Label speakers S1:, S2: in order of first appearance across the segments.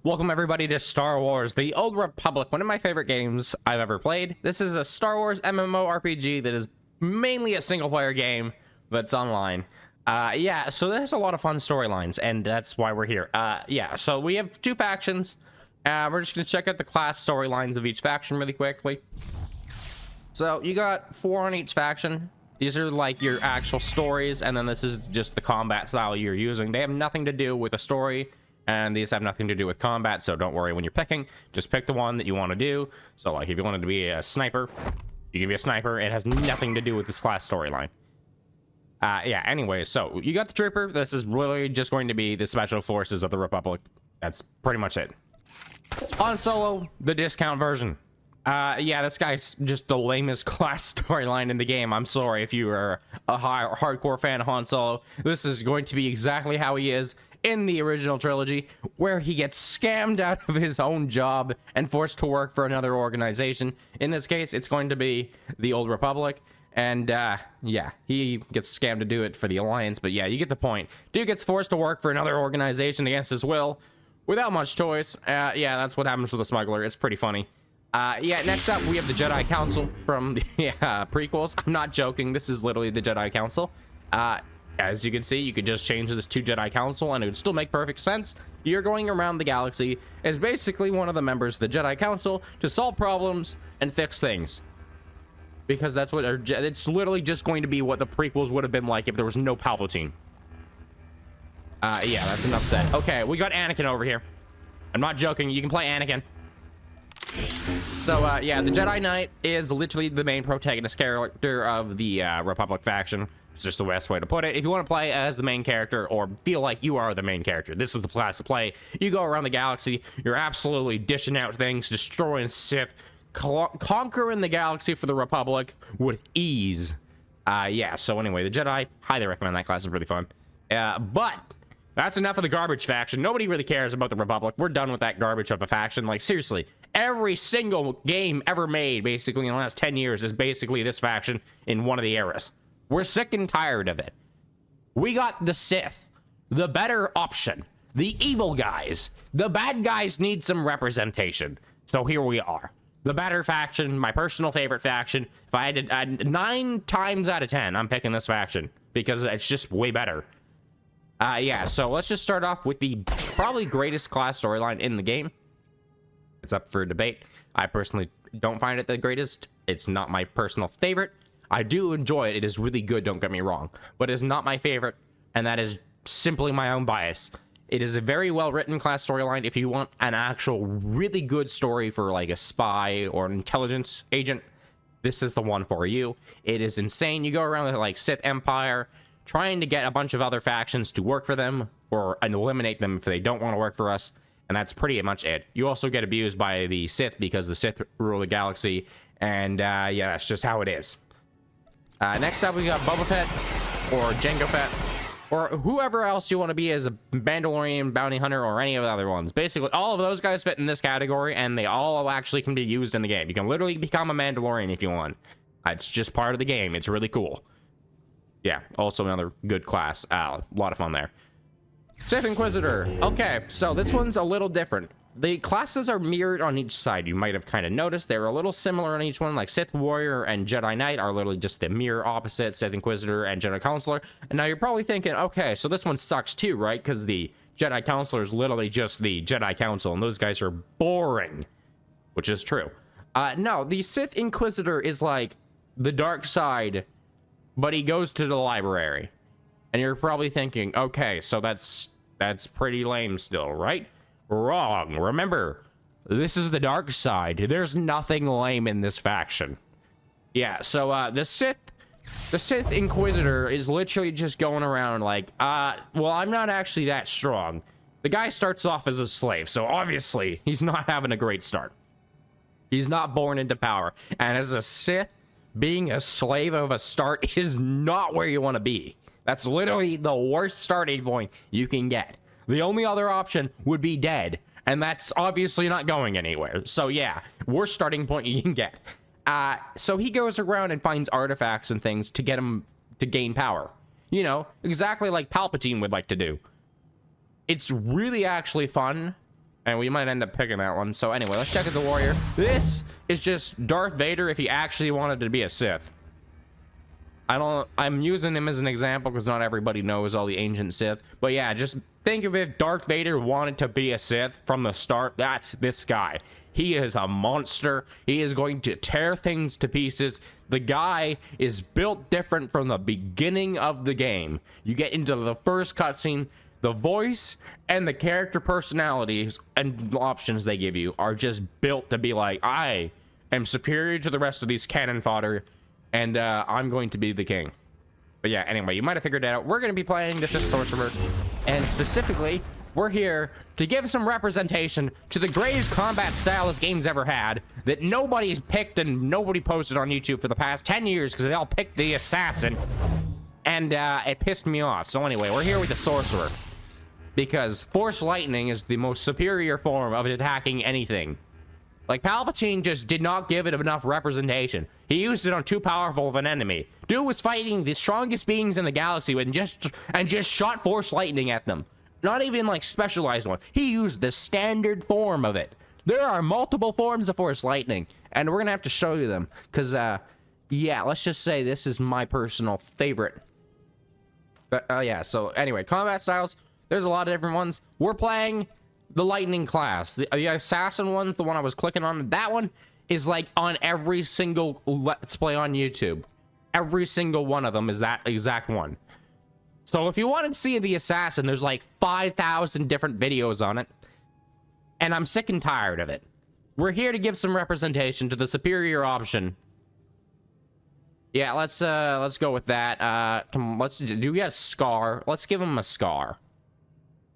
S1: Welcome everybody to Star Wars, the Old Republic, one of my favorite games I've ever played. This is a Star Wars MMORPG that is mainly a single-player game that's online. Yeah, so there's a lot of fun storylines, and that's why we're here. Yeah, so we have two factions. We're just going to check out the class storylines of each faction really quickly. So you got 4 on each faction. These are like your actual stories, and then this is just the combat style you're using. They have nothing to do with a story. And these have nothing to do with combat, so don't worry when you're picking. Just pick the one that you want to do. So, like, if you wanted to be a sniper, you can be a sniper. It has nothing to do with this class storyline. Yeah, anyway, so you got the Trooper. This is really just going to be the Special Forces of the Republic. That's pretty much it. Han Solo, the discount version. Yeah, this guy's just the lamest class storyline in the game. I'm sorry if you are a hardcore fan of Han Solo. This is going to be exactly how he is in the original trilogy, where he gets scammed out of his own job and forced to work for another organization. In this case, it's going to be the Old Republic. And, yeah, he gets scammed to do it for the Alliance. But yeah, you get the point. Dude gets forced to work for another organization against his will without much choice. Yeah, that's what happens with a smuggler. It's pretty funny. Yeah, next up, we have the Jedi Council from the prequels. I'm not joking. This is literally the Jedi Council. As you can see, you could just change this to Jedi Council and it would still make perfect sense. You're going around the galaxy as basically one of the members of the Jedi Council to solve problems and fix things. Because that's what it's literally just going to be what the prequels would have been like if there was no Palpatine. Yeah, that's enough said. Okay, we got Anakin over here. I'm not joking. You can play Anakin. So, yeah, the Jedi Knight is literally the main protagonist character of the Republic faction. It's just the best way to put it. If you want to play as the main character or feel like you are the main character, this is the class to play. You go around the galaxy, you're absolutely dishing out things, destroying Sith, conquering the galaxy for the Republic with ease. Yeah, so anyway, the Jedi, highly recommend that class. It's really fun. But that's enough of the garbage faction. Nobody really cares about the Republic. We're done with that garbage of a faction. Like, seriously, every single game ever made, basically, in the last 10 years is basically this faction in one of the eras. We're sick and tired of it. We got the Sith, the better option. The evil guys. The bad guys need some representation. So here we are. The better faction, my personal favorite faction. If I had to, 9 times out of 10, I'm picking this faction because it's just way better. Yeah, so let's just start off with the probably greatest class storyline in the game. It's up for debate. I personally don't find it the greatest. It's not my personal favorite. I do enjoy it. It is really good, don't get me wrong. But it is not my favorite, and that is simply my own bias. It is a very well-written class storyline. If you want an actual really good story for, like, a spy or an intelligence agent, this is the one for you. It is insane. You go around the, like, Sith Empire, trying to get a bunch of other factions to work for them, or eliminate them if they don't want to work for us, and that's pretty much it. You also get abused by the Sith because the Sith rule the galaxy, and, yeah, that's just how it is. Next up, we got Boba Fett, or Jango Fett, or whoever else you want to be as a Mandalorian, bounty hunter, or any of the other ones. Basically, all of those guys fit in this category, and they all actually can be used in the game. You can literally become a Mandalorian if you want. It's just part of the game. It's really cool. Yeah, also another good class. A lot of fun there. Sith Inquisitor. Okay, so this one's a little different. The classes are mirrored on each side. You might have kind of noticed they're a little similar on each one, like Sith Warrior and Jedi Knight are literally just the mirror opposite, Sith Inquisitor and Jedi Counselor. And now you're probably thinking, okay, so this one sucks too, right? Because the Jedi Counselor is literally just the Jedi Council, and those guys are boring, which is true. No, the Sith Inquisitor is like the dark side, but he goes to the library. And you're probably thinking, okay, so that's pretty lame still, right? Wrong. Remember, this is the dark side. There's nothing lame in this faction. Yeah, so the Sith Inquisitor is literally just going around like, well, I'm not actually that strong. The guy starts off as a slave, so obviously he's not having a great start. He's not born into power. And as a Sith, being a slave of a start is not where you want to be. That's literally the worst starting point you can get. The only other option would be dead, and that's obviously not going anywhere. So yeah, worst starting point you can get. So he goes around and finds artifacts and things to get him to gain power. You know, exactly like Palpatine would like to do. It's really actually fun And we might end up picking that one. So anyway, let's check out the warrior. This is just Darth Vader if he actually wanted to be a Sith. I'm using him as an example because not everybody knows all the ancient Sith. But yeah, just think of if Darth Vader wanted to be a Sith from the start. That's this guy. He is a monster. He is going to tear things to pieces. The guy is built different from the beginning of the game. You get into the first cutscene, the voice and the character personalities and options they give you are just built to be like, I am superior to the rest of these cannon fodder, and I'm going to be the king. But yeah, anyway, you might have figured it out. We're going to be playing the Sith Sorcerer, and specifically, we're here to give some representation to the greatest combat style this game's ever had that nobody's picked and nobody posted on YouTube for the past 10 years because they all picked the assassin, and it pissed me off. So anyway, we're here with the Sorcerer because Force Lightning is the most superior form of attacking anything. Like, Palpatine just did not give it enough representation. He used it on too powerful of an enemy. Dude was fighting the strongest beings in the galaxy and just shot Force Lightning at them. Not even like specialized one. He used the standard form of it. There are multiple forms of Force Lightning, and we're gonna have to show you them. Cause yeah, let's just say this is my personal favorite. But yeah, so anyway, combat styles. There's a lot of different ones. We're playing the Lightning class. The Assassin one's the one I was clicking on. That one is like on every single Let's Play on YouTube. Every single one of them is that exact one. So if you want to see the Assassin, there's like 5,000 different videos on it. And I'm sick and tired of it. We're here to give some representation to the superior option. Yeah, let's go with that. Come on, do we got a scar? Let's give him a scar.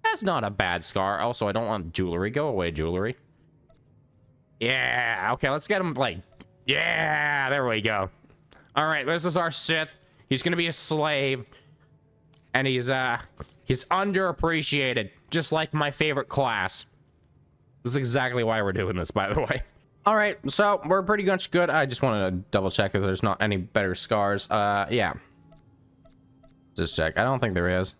S1: That's not a bad scar. Also, I don't want jewelry. Go away, jewelry. Yeah, okay, let's get him, like, yeah, there we go. All right, this is our Sith. He's gonna be a slave. And he's underappreciated, just like my favorite class. This is exactly why we're doing this, by the way. All right, so we're pretty much good. I just want to double check if there's not any better scars. Yeah. Just check. I don't think there is.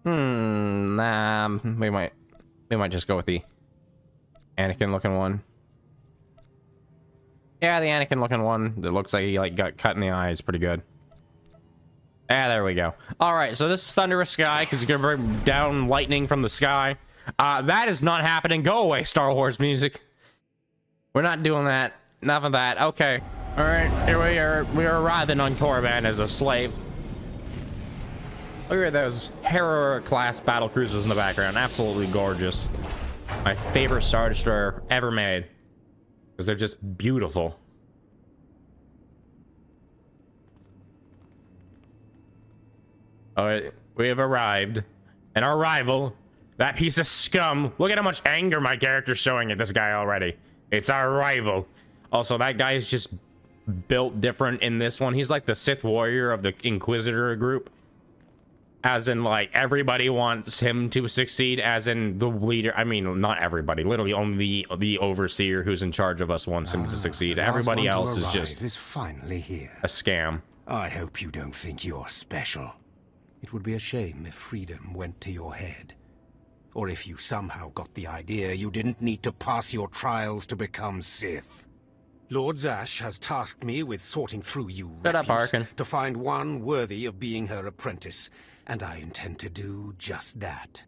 S1: Nah, we might just go with the Anakin looking one. Yeah, the Anakin looking one that looks like he like got cut in the eye is pretty good. Ah, there we go. All right, so this is Thunderous Sky because you're gonna bring down lightning from the sky. That is not happening. Go away, Star Wars music. We're not doing that. Enough of that. Okay. All right, here we are. We are arriving on Korriban as a slave. Look at those Harrower-class battle cruisers in the background. Absolutely gorgeous. My favorite Star Destroyer ever made. Because they're just beautiful. Alright, we have arrived. And our rival, that piece of scum. Look at how much anger my character's showing at this guy already. It's our rival. Also, that guy is just built different in this one. He's like the Sith warrior of the Inquisitor group. As in, like, everybody wants him to succeed, as in the leader. I mean, not everybody. Literally, only the overseer who's in charge of us wants him to succeed. Everybody else is just
S2: finally here.
S1: A scam.
S2: I hope you don't think you're special. It would be a shame if freedom went to your head. Or if you somehow got the idea you didn't need to pass your trials to become Sith. Lord Zash has tasked me with sorting through you refuse to find one worthy of being her apprentice. And I intend to do just that.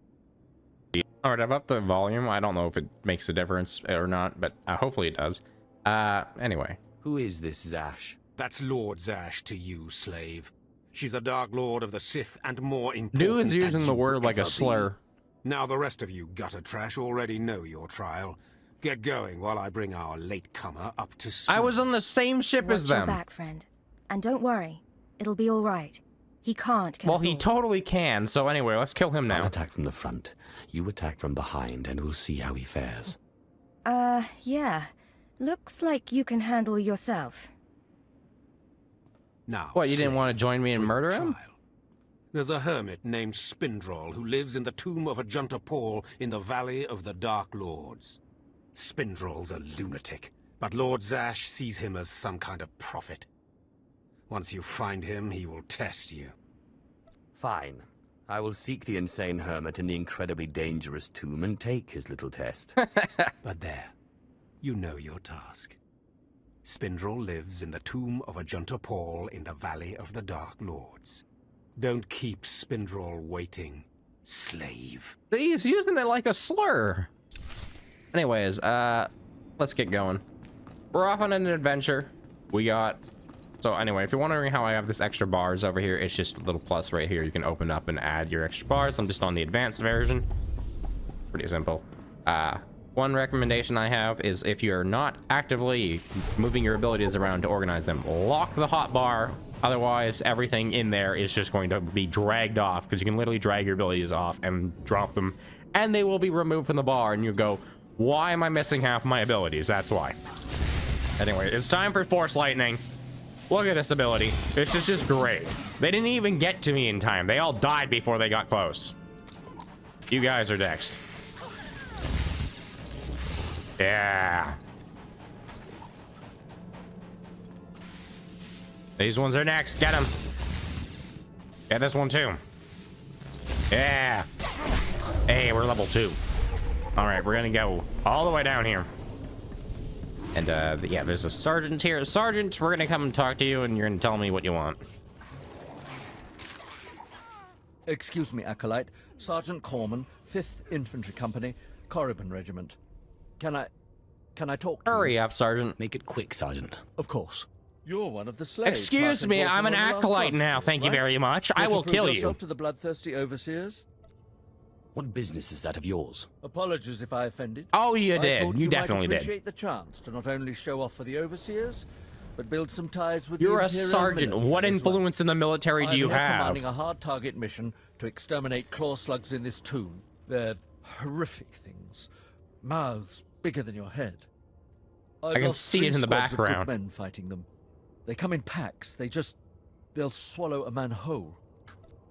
S1: Alright, I've upped the volume. I don't know if it makes a difference or not, but hopefully it does. Anyway.
S3: Who is this Zash?
S2: That's Lord Zash to you, slave. She's a Dark Lord of the Sith and more important.
S1: Dude's using the word like a slur.
S2: Now the rest of you gutter trash already know your trial. Get going while I bring our latecomer up to speed.
S1: I was on the same ship as them.
S4: Watch your back, friend. And don't worry. It'll be all right. He can't kill us all.
S1: Well, he totally can. So anyway, let's kill him now.
S3: I'll attack from the front. You attack from behind, and we'll see how he fares.
S4: Yeah. Looks like you can handle yourself.
S2: Now,
S1: what, you didn't want to join me and murder him?
S2: There's a hermit named Spindrol who lives in the tomb of Ajunta Paul in the Valley of the Dark Lords. Spindrol's a lunatic, but Lord Zash sees him as some kind of prophet. Once you find him, he will test you.
S3: Fine. I will seek the insane hermit in the incredibly dangerous tomb and take his little test.
S2: But there, you know your task. Spindrel lives in the tomb of Ajunta Paul in the Valley of the Dark Lords. Don't keep Spindrel waiting, slave.
S1: He's using it like a slur. Anyways, let's get going. We're off on an adventure. We got... So anyway, if you're wondering how I have this extra bars over here, it's just a little plus right here. You can open up and add your extra bars. I'm just on the advanced version. Pretty simple. One recommendation I have is if you're not actively moving your abilities around to organize them, lock the hotbar. Otherwise, everything in there is just going to be dragged off, because you can literally drag your abilities off and drop them, and they will be removed from the bar, and you go, why am I missing half my abilities? That's why. Anyway, it's time for Force Lightning. Look at this ability. This is just great. They didn't even get to me in time. They all died before they got close. You guys are next. Yeah. These ones are next. Get them. Get this one too. Yeah. Hey, we're level 2. All right, we're gonna go all the way down here. And yeah, there's a sergeant here. Sergeant, we're gonna come and talk to you, and you're gonna tell me what you want.
S5: Excuse me, Acolyte. Sergeant Corman, 5th Infantry Company, Korriban Regiment. Can I talk to
S1: Hurry
S5: you?
S1: up, Sergeant.
S3: Make it quick, Sergeant.
S5: Of course. You're one of the slaves.
S1: Excuse me, I'm an acolyte now. Thank you very much. I will kill you.
S5: Yourself to the bloodthirsty overseers?
S3: What business is that of yours?
S5: Apologies if I offended.
S1: Oh, you
S5: I
S1: did.
S5: thought
S1: You definitely
S5: might
S1: did.
S5: appreciate the chance to not only show off for the overseers, but build some ties with
S1: You're
S5: the
S1: a
S5: Imperial
S1: sergeant.
S5: military
S1: What
S5: as well.
S1: influence in the military do you
S5: I'm here
S1: have?
S5: commanding a hard target mission to exterminate claw slugs in this tomb. They're horrific things. Mouths bigger than your head. I
S1: can see it in the background.
S5: Men fighting them. They come in packs. They'll swallow a man whole.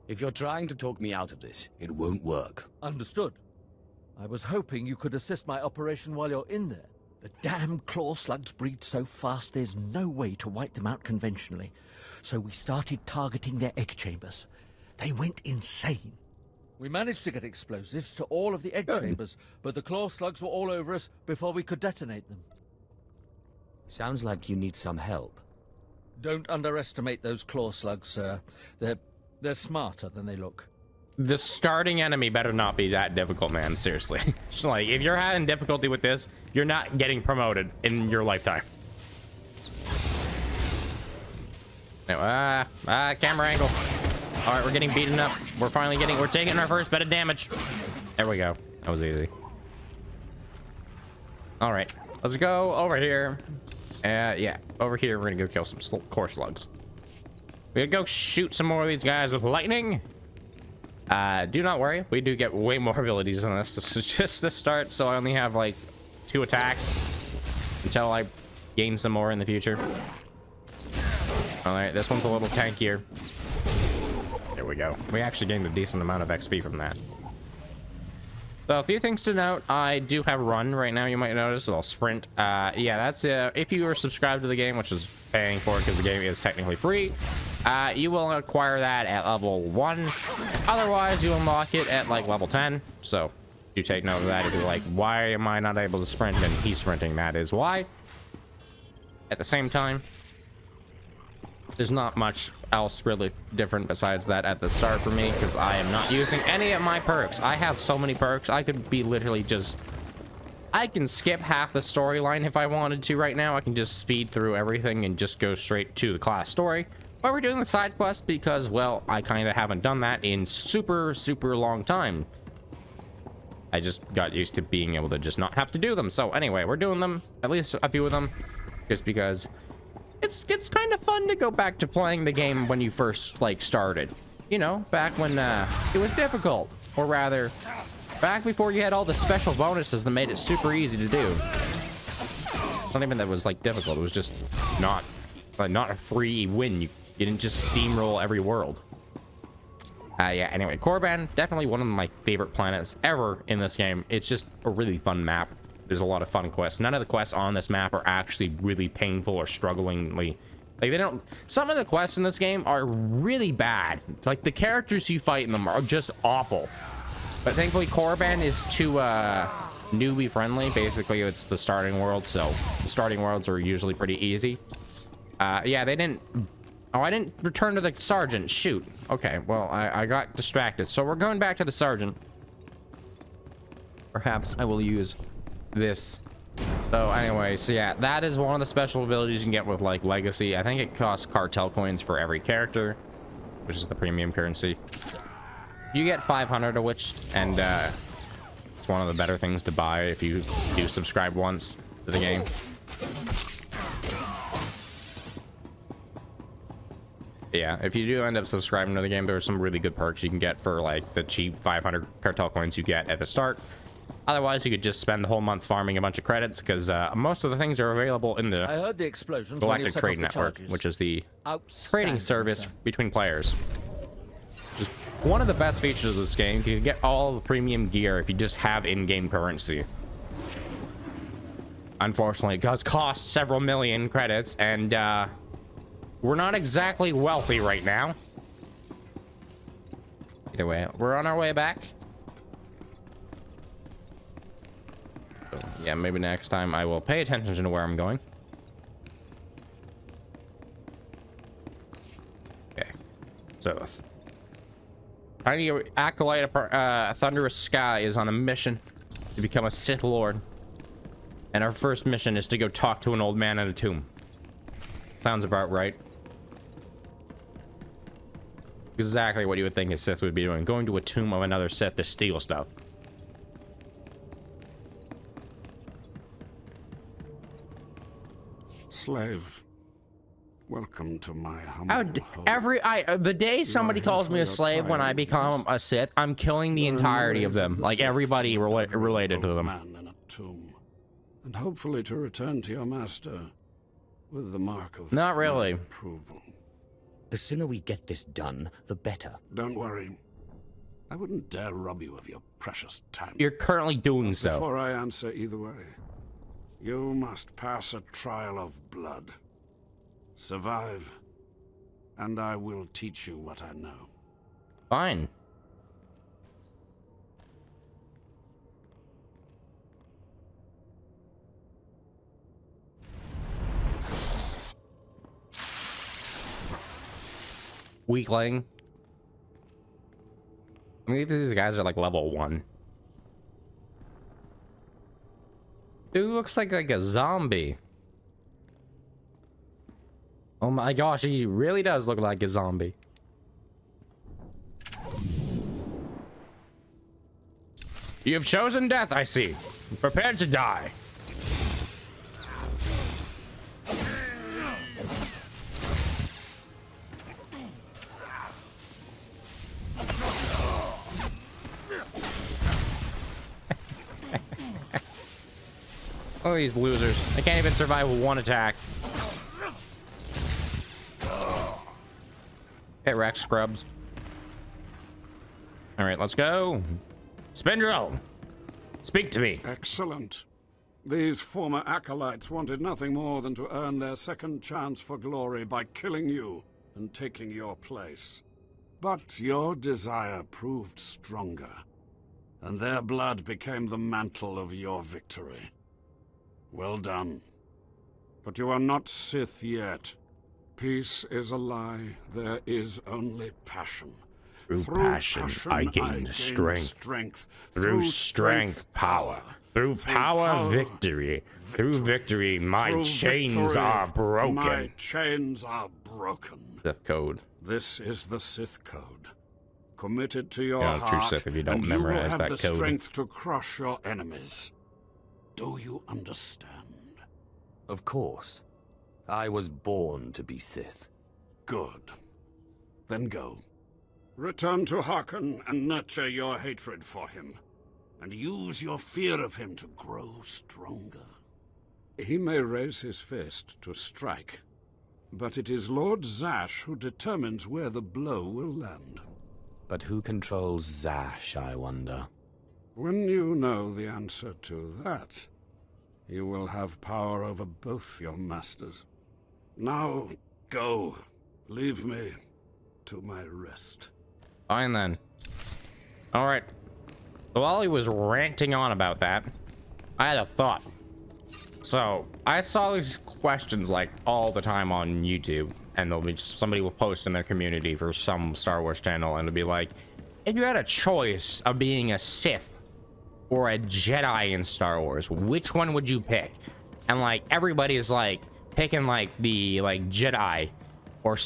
S3: If you're trying to talk me out of this, it won't work.
S5: Understood. I was hoping you could assist my operation while you're in there. The damn claw slugs breed so fast there's no way to wipe them out conventionally. So we started targeting their egg chambers. They went insane. We managed to get explosives to all of the egg chambers, but the claw slugs were all over us before we could detonate them.
S3: Sounds like you need some help.
S5: Don't underestimate those claw slugs, sir. They're smarter than they look.
S1: The starting enemy better not be that difficult, man. Seriously. Just like, if you're having difficulty with this, you're not getting promoted in your lifetime. Now, camera angle. All right, we're getting beaten up. We're taking our first bit of damage. There we go. That was easy. All right, let's go over here. Yeah, over here, we're gonna go kill some core slugs. We're gonna go shoot some more of these guys with lightning. Do not worry, we do get way more abilities than this. This is just the start, so I only have like 2 attacks until I gain some more in the future. All right, this one's a little tankier. There we go. We actually gained a decent amount of XP from that. So a few things to note. I do have run right now, you might notice. I'll sprint. Yeah, that's if you are subscribed to the game, which is paying for it because the game is technically free. You will acquire that at level 1. Otherwise, you unlock it at like level 10. So do take note of that. If you're like, why am I not able to sprint and he's sprinting? That is why. At the same time, there's not much else really different besides that at the start for me, because I am not using any of my perks. I have so many perks. I could be literally just... I can skip half the storyline if I wanted to right now. I can just speed through everything and just go straight to the class story. But we're doing the side quest because, well, I kind of haven't done that in super long time. I just got used to being able to just not have to do them. So anyway, we're doing them, at least a few of them, just because it's kind of fun to go back to playing the game when you first like started, you know, back when it was difficult, or rather back before you had all the special bonuses that made it super easy to do. It's not even that it was like difficult, it was just not a free win. You didn't just steamroll every world. Yeah, anyway, Korriban, definitely one of my favorite planets ever in this game. It's just a really fun map. There's a lot of fun quests. None of the quests on this map are actually really painful or strugglingly Like, they don't... Some of the quests in this game are really bad. Like, the characters you fight in them are just awful. But thankfully, Korriban is too, newbie friendly. Basically, it's the starting world, so the starting worlds are usually pretty easy. Yeah, they didn't... Oh, I didn't return to the sergeant. Shoot. Okay, well, I got distracted. So we're going back to the sergeant. Perhaps I will use this. So anyway, so yeah, that is one of the special abilities you can get with like Legacy. I think it costs cartel coins for every character, which is the premium currency. You get 500 of which, and it's one of the better things to buy if you do subscribe once to the game. Yeah, if you do end up subscribing to the game, there's some really good perks you can get for like the cheap 500 cartel coins you get at the start. Otherwise, you could just spend the whole month farming a bunch of credits, because most of the things are available in the
S5: I heard the explosions
S1: Galactic Trade Network, which is the trading service between players. Just one of the best features of this game. You can get all the premium gear if you just have in-game currency. Unfortunately, it does cost several million credits, and we're not exactly wealthy right now. Either way, we're on our way back. So, yeah, maybe next time I will pay attention to where I'm going. Okay. So, Tiny Acolyte Thunderous Sky is on a mission to become a Sith Lord. And our first mission is to go talk to an old man in a tomb. Sounds about right. Exactly what you would think a Sith would be doing. Going to a tomb of another Sith to steal stuff.
S6: Slave, welcome to my humble home.
S1: The day somebody calls me a slave when I become a Sith, I'm killing the entirety of them. Like everybody related to them.
S6: Man in a tomb, and hopefully to return to your master with the mark of
S1: Not really.
S6: approval.
S3: The sooner we get this done, the better.
S6: Don't worry. I wouldn't dare rob you of your precious time.
S1: You're currently doing so.
S6: Before I answer either way, you must pass a trial of blood. Survive, and I will teach you what I know.
S1: Fine. Weakling. I mean, these guys are like level 1. Dude looks like a zombie. Oh my gosh, he really does look like a zombie. You have chosen death, I see. Prepared to die. Oh, these losers. They can't even survive with one attack. Hit Rex scrubs. All right, let's go. Spindrill, speak to me.
S6: Excellent. These former acolytes wanted nothing more than to earn their second chance for glory by killing you and taking your place. But your desire proved stronger, and their blood became the mantle of your victory. Well done. But you are not Sith yet. Peace is a lie. There is only passion.
S1: Through passion, I gain strength. Through strength, power. Through power, victory. Through victory, my chains are broken.
S6: My chains are broken.
S1: Sith code.
S6: This is the Sith code. Committed to your
S1: You're not a true
S6: heart,
S1: Sith if you don't
S6: and
S1: memorize
S6: you will
S1: that
S6: have the
S1: code.
S6: strength to crush your enemies. Do you understand?
S3: Of course. I was born to be Sith.
S6: Good. Then go. Return to Harkon and nurture your hatred for him. And use your fear of him to grow stronger. He may raise his fist to strike, but it is Lord Zash who determines where the blow will land.
S3: But who controls Zash, I wonder?
S6: When you know the answer to that, you will have power over both your masters. Now, Go. Leave me to my rest.
S1: Fine then. All right. So while he was ranting on about that, I had a thought. So I saw these questions like all the time on YouTube, and they'll be just, somebody will post in their community for some Star Wars channel, and it'll be like, if you had a choice of being a Sith or a Jedi in Star Wars, which one would you pick? And like everybody's like picking like the Jedi, or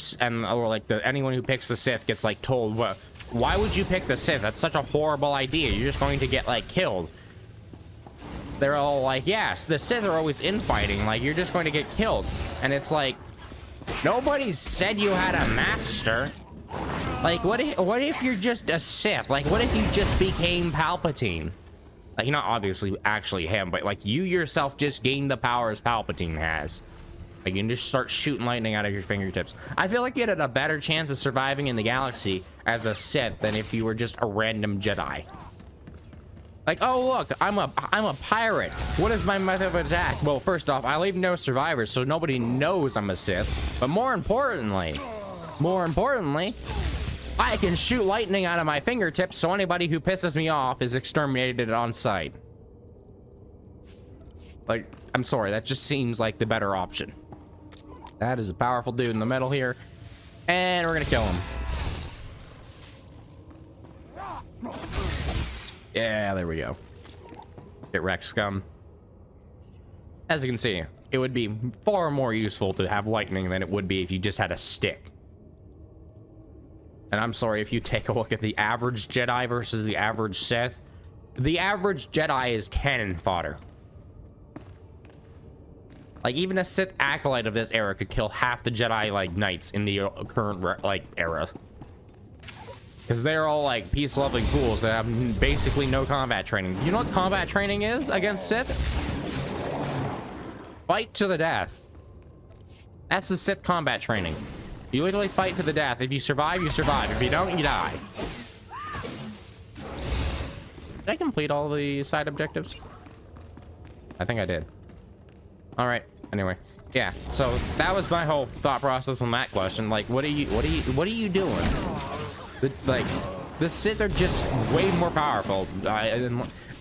S1: like anyone who picks the Sith gets like told, well, why would you pick the Sith? That's such a horrible idea. You're just going to get like killed. They're all like, yes, the Sith are always infighting. Like, you're just going to get killed. And it's like, nobody said you had a master. Like, what if you're just a Sith? Like, what if you just became Palpatine? Like, not obviously actually him, but like you yourself just gained the powers Palpatine has. Like, you can just start shooting lightning out of your fingertips. I feel like you had a better chance of surviving in the galaxy as a Sith than if you were just a random Jedi. Like, oh look, I'm a pirate. What is my method of attack? Well, first off, I leave no survivors, so nobody knows I'm a Sith. But more importantly, I can shoot lightning out of my fingertips, so anybody who pisses me off is exterminated on sight. Like, I'm sorry, that just seems like the better option. That is a powerful dude in the middle here, and we're gonna kill him. Yeah, there we go. Get wrecked, scum. As you can see, it would be far more useful to have lightning than it would be if you just had a stick. And I'm sorry, if you take a look at the average Jedi versus the average Sith, the average Jedi is cannon fodder. Like, even a Sith acolyte of this era could kill half the Jedi, like, knights in the current, like, era. Because they're all, like, peace-loving fools that have basically no combat training. You know what combat training is against Sith? Fight to the death. That's the Sith combat training. You literally fight to the death. If you survive, you survive. If you don't, you die. Did I complete all the side objectives? I think I did. All right. Anyway, yeah. So that was my whole thought process on that question. Like, what are you doing? The Sith are just way more powerful.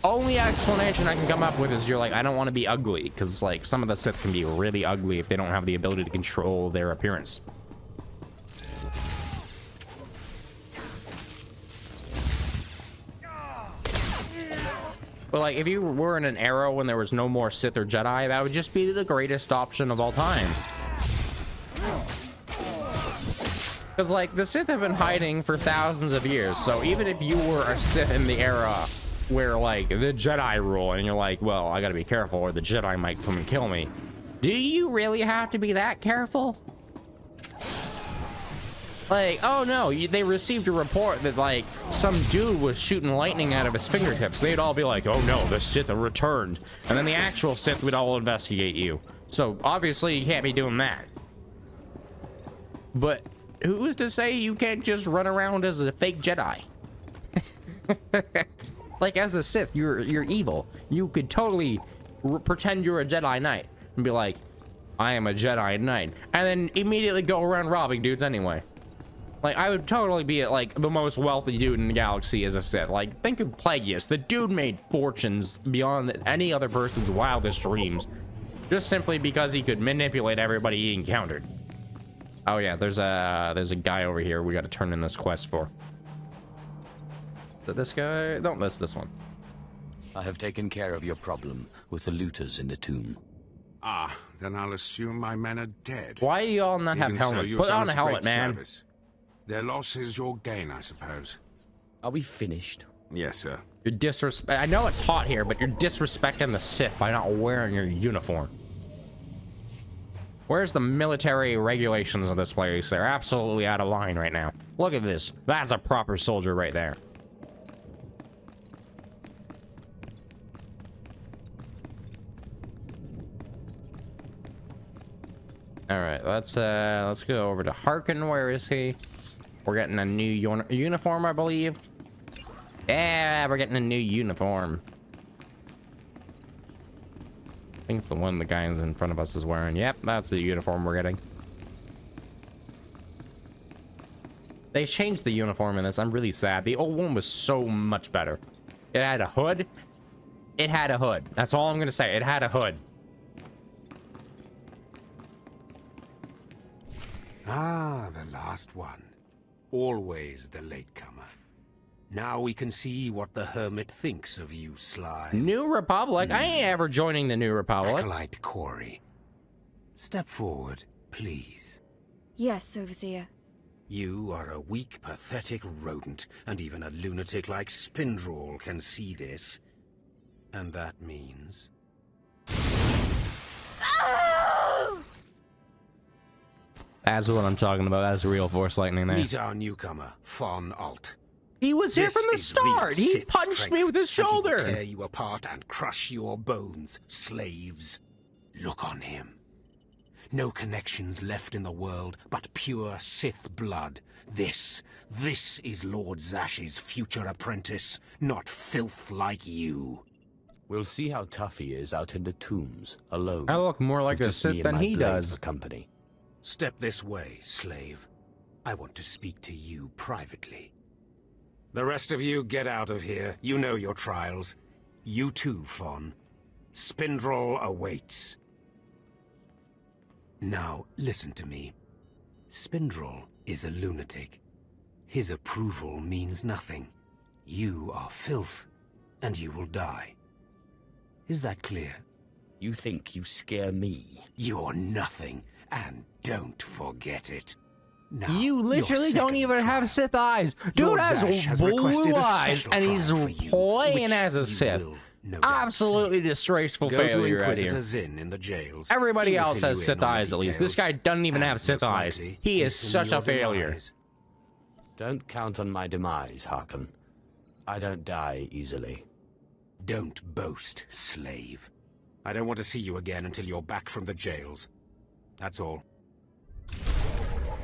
S1: Only explanation I can come up with is you're like, I don't want to be ugly, because like some of the Sith can be really ugly if they don't have the ability to control their appearance. But like, if you were in an era when there was no more Sith or Jedi, that would just be the greatest option of all time. Because like, the Sith have been hiding for thousands of years, so even if you were a Sith in the era where like the Jedi rule, and you're like, well, I gotta be careful or the Jedi might come and kill me, do you really have to be that careful? Like, oh no, they received a report that like some dude was shooting lightning out of his fingertips. They'd all be like, oh no, the Sith have returned. And then the actual Sith would all investigate you. So obviously you can't be doing that. But who's to say you can't just run around as a fake Jedi? Like, as a Sith, you're evil. You could totally pretend you're a Jedi Knight and be like, I am a Jedi Knight, and then immediately go around robbing dudes anyway. Like, I would totally be like the most wealthy dude in the galaxy as a Sith. Like, think of Plagueis. The dude made fortunes beyond any other person's wildest dreams, just simply because he could manipulate everybody he encountered. Oh yeah, there's a guy over here we got to turn in this quest for. Is it this guy? Don't miss this one.
S3: I have taken care of your problem with the looters in the tomb.
S6: Ah, then I'll assume my men are dead.
S1: Why do you all not have helmets? Put on a helmet, man.
S6: Service. Their loss is your gain, I suppose.
S3: Are we finished?
S6: Yes, sir.
S1: You're I know it's hot here, but you're disrespecting the Sith by not wearing your uniform. Where's the military regulations of this place? They're absolutely out of line right now. Look at this. That's a proper soldier right there. All right, let's go over to Harkin. Where is he? We're getting a new uniform, I believe. Yeah, we're getting a new uniform. I think it's the one the guy in front of us is wearing. Yep, that's the uniform we're getting. They changed the uniform in this. I'm really sad. The old one was so much better. It had a hood. It had a hood. That's all I'm gonna say. It had a hood.
S2: Ah, the last one. Always the latecomer. Now we can see what the Hermit thinks of you, Slime.
S1: New Republic? I ain't ever joining the New Republic.
S2: Acolyte Corey. Step forward, please.
S4: Yes, Overseer.
S2: You are a weak, pathetic rodent, and even a lunatic like Spindrel can see this. And that means...
S1: That's what I'm talking about. That's real Force lightning there.
S2: Meet our newcomer, Von Alt.
S1: He was here
S2: This
S1: from the
S2: is real
S1: start. He
S2: Sith
S1: punched
S2: strength,
S1: me with his
S2: and he will
S1: shoulder.
S2: tear you apart and crush your bones, slaves. Look on him. No connections left in the world, but pure Sith blood. This is Lord Zash's future apprentice, not filth like you.
S3: We'll see how tough he is out in the tombs, alone.
S1: I look more like
S3: with
S1: a
S3: just me
S1: Sith
S3: and
S1: than
S3: my
S1: he
S3: blade
S1: does.
S3: for company.
S2: Step this way, slave. I want to speak to you privately. The rest of you get out of here. You know your trials. You too, Fawn. Spindrel awaits. Now, listen to me. Spindrel is a lunatic. His approval means nothing. You are filth, and you will die. Is that clear?
S3: You think you scare me?
S2: You're nothing, and don't forget it. Now,
S1: You literally
S2: your
S1: don't
S2: second
S1: even have
S2: trial.
S1: Sith eyes. Dude
S2: Lord
S1: has
S2: Zash has requested
S1: blue
S2: a
S1: eyes,
S2: special
S1: and he's
S2: trial for you,
S1: playing
S2: which
S1: as a
S2: you
S1: Sith.
S2: will no doubt
S1: Absolutely disgraceful
S2: Go to
S1: failure right
S2: Inquisitor
S1: here.
S2: Zinn in the jails.
S1: Everybody
S2: He will
S1: else
S2: fill
S1: has
S2: you
S1: Sith
S2: in on the
S1: eyes, at least. This
S2: details,
S1: guy doesn't even
S2: and
S1: have Sith
S2: most
S1: eyes.
S2: likely
S1: He is
S2: hasten
S1: such
S2: your
S1: a failure.
S2: demise.
S3: Don't count on my demise, Harkon. I don't die easily.
S2: Don't boast, slave. I don't want to see you again until you're back from the jails. That's all.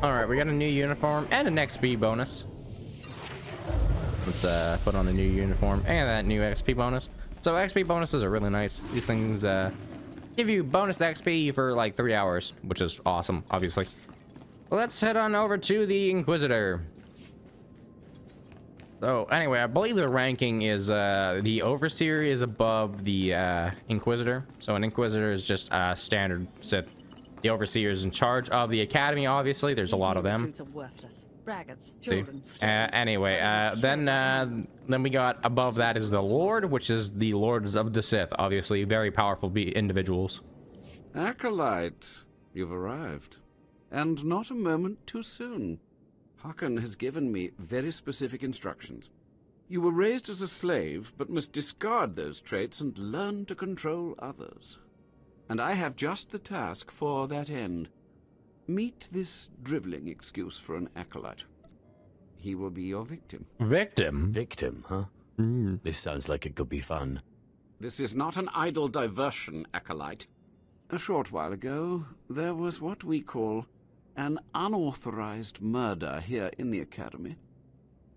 S1: Alright, we got a new uniform and an XP bonus. Let's put on the new uniform and that new XP bonus. So XP bonuses are really nice. These things give you bonus XP for like 3 hours, which is awesome, obviously. Let's head on over to the Inquisitor. So anyway, I believe the ranking is the Overseer is above the Inquisitor. So an Inquisitor is just standard Sith. The Overseer is in charge of the Academy, obviously. There's a lot of them.
S7: Recruits are worthless. Braggarts, children,
S1: Anyway, then we got above that is the Lord, which is the Lords of the Sith. Obviously, very powerful individuals.
S6: Acolyte, you've arrived. And not a moment too soon. Harkon has given me very specific instructions. You were raised as a slave, but must discard those traits and learn to control others. And I have just the task for that end. Meet this driveling excuse for an acolyte. He will be your victim.
S1: Victim?
S3: Victim, huh? This sounds like it could be fun.
S6: This is not an idle diversion, acolyte. A short while ago, there was what we call an unauthorized murder here in the Academy.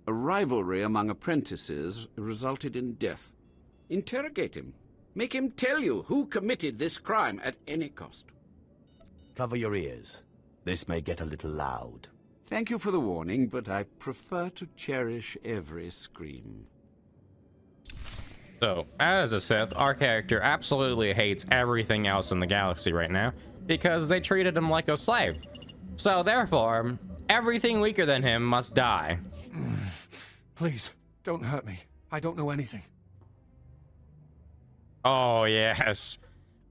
S6: A rivalry among apprentices resulted in death. Interrogate him. Make him tell you who committed this crime at any cost.
S3: Cover your ears. This may get a little loud.
S6: Thank you for the warning, but I prefer to cherish every scream.
S1: So, as a Sith, our character absolutely hates everything else in the galaxy right now because they treated him like a slave. So, therefore, everything weaker than him must die.
S8: Please, don't hurt me. I don't know anything.
S1: Oh, yes.